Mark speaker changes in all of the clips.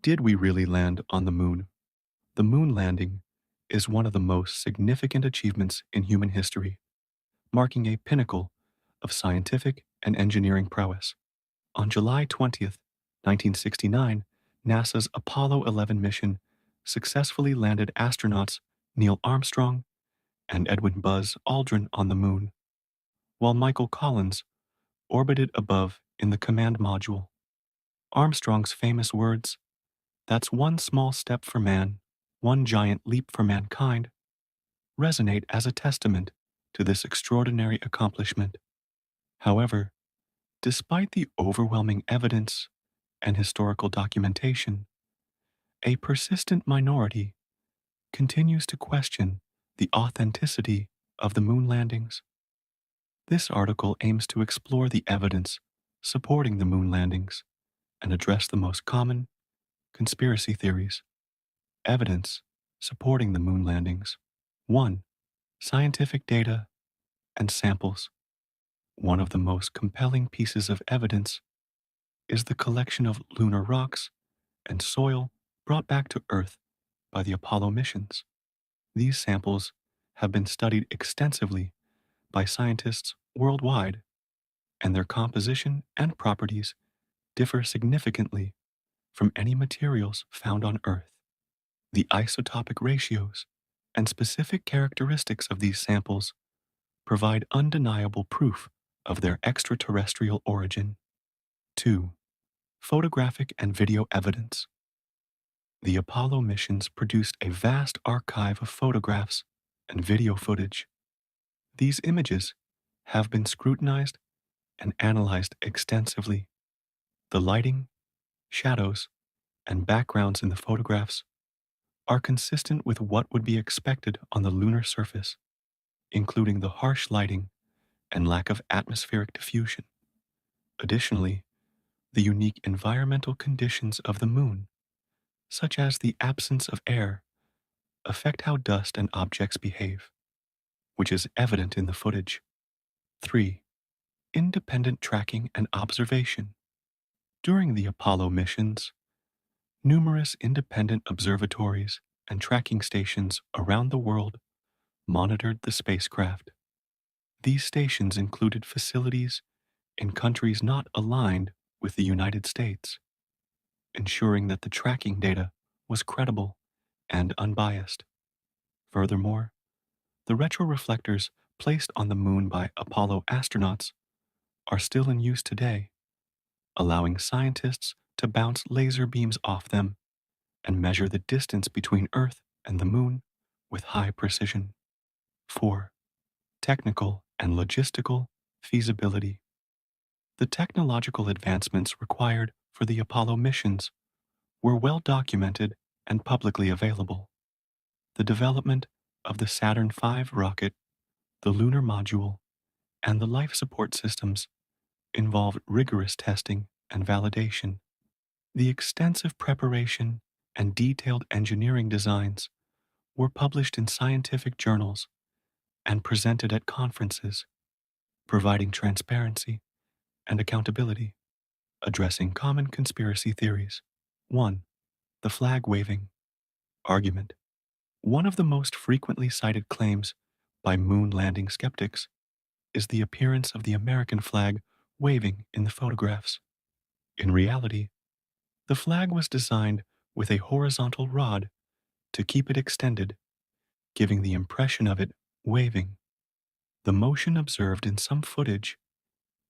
Speaker 1: Did we really land on the moon? The moon landing is one of the most significant achievements in human history, marking a pinnacle of scientific and engineering prowess. On July 20th, 1969, NASA's Apollo 11 mission successfully landed astronauts Neil Armstrong and Edwin Buzz Aldrin on the moon, while Michael Collins orbited above in the command module. Armstrong's famous words, "That's one small step for man, one giant leap for mankind," resonate as a testament to this extraordinary accomplishment. However, despite the overwhelming evidence and historical documentation, a persistent minority continues to question the authenticity of the moon landings. This article aims to explore the evidence supporting the moon landings and address the most common conspiracy theories. Evidence supporting the moon landings. 1. Scientific data and samples. One of the most compelling pieces of evidence is the collection of lunar rocks and soil brought back to Earth by the Apollo missions. These samples have been studied extensively by scientists worldwide, and their composition and properties differ significantly from any materials found on Earth. The isotopic ratios and specific characteristics of these samples provide undeniable proof of their extraterrestrial origin. 2. Photographic and video evidence. The Apollo missions produced a vast archive of photographs and video footage. These images have been scrutinized and analyzed extensively. The lighting, shadows, and backgrounds in the photographs are consistent with what would be expected on the lunar surface, including the harsh lighting and lack of atmospheric diffusion. Additionally, the unique environmental conditions of the moon, such as the absence of air, affect how dust and objects behave, which is evident in the footage. 3. Independent tracking and observation. During the Apollo missions, numerous independent observatories and tracking stations around the world monitored the spacecraft. These stations included facilities in countries not aligned with the United States, ensuring that the tracking data was credible and unbiased. Furthermore, the retroreflectors placed on the moon by Apollo astronauts are still in use today, allowing scientists to bounce laser beams off them and measure the distance between Earth and the moon with high precision. 4. Technical and logistical feasibility. The technological advancements required for the Apollo missions were well documented and publicly available. The development of the Saturn V rocket, the lunar module, and the life support systems involved rigorous testing and validation. The extensive preparation and detailed engineering designs were published in scientific journals and presented at conferences, providing transparency and accountability. Addressing common conspiracy theories. 1. The flag waving argument. One of the most frequently cited claims by moon landing skeptics is the appearance of the American flag waving in the photographs. In reality, the flag was designed with a horizontal rod to keep it extended, giving the impression of it waving. The motion observed in some footage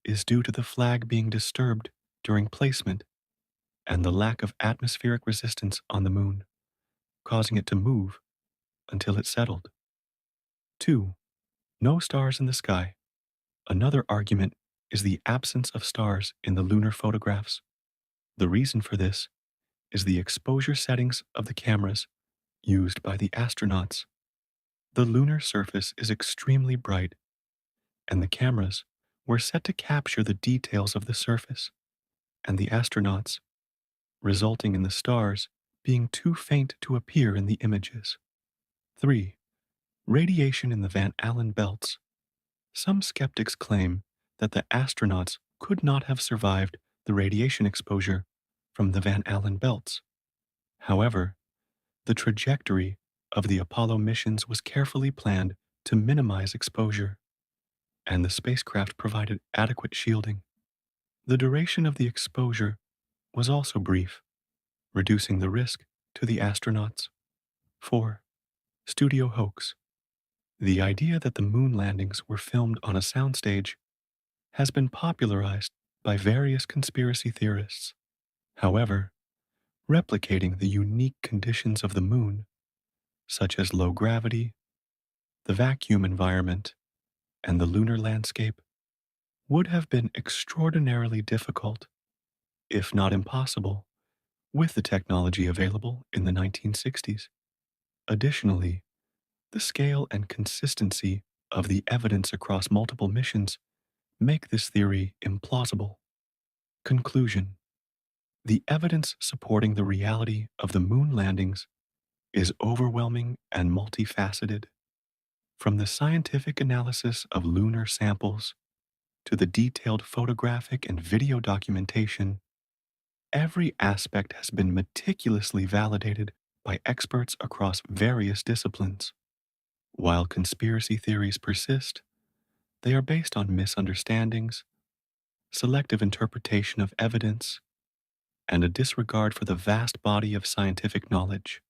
Speaker 1: is due to the flag being disturbed during placement and the lack of atmospheric resistance on the moon, causing it to move until it settled. 2. No stars in the sky. Another argument is the absence of stars in the lunar photographs. The reason for this is the exposure settings of the cameras used by the astronauts. The lunar surface is extremely bright, and the cameras were set to capture the details of the surface and the astronauts, resulting in the stars being too faint to appear in the images. 3. Radiation in the Van Allen belts. Some skeptics claim that the astronauts could not have survived the radiation exposure from the Van Allen belts. However, the trajectory of the Apollo missions was carefully planned to minimize exposure, and the spacecraft provided adequate shielding. The duration of the exposure was also brief, reducing the risk to the astronauts. 4. Studio hoax. The idea that the moon landings were filmed on a soundstage has been popularized by various conspiracy theorists. However, replicating the unique conditions of the moon, such as low gravity, the vacuum environment, and the lunar landscape, would have been extraordinarily difficult, if not impossible, with the technology available in the 1960s. Additionally, the scale and consistency of the evidence across multiple missions make this theory implausible. Conclusion. The evidence supporting the reality of the moon landings is overwhelming and multifaceted. From the scientific analysis of lunar samples to the detailed photographic and video documentation, every aspect has been meticulously validated by experts across various disciplines. While conspiracy theories persist, they are based on misunderstandings, selective interpretation of evidence, and a disregard for the vast body of scientific knowledge.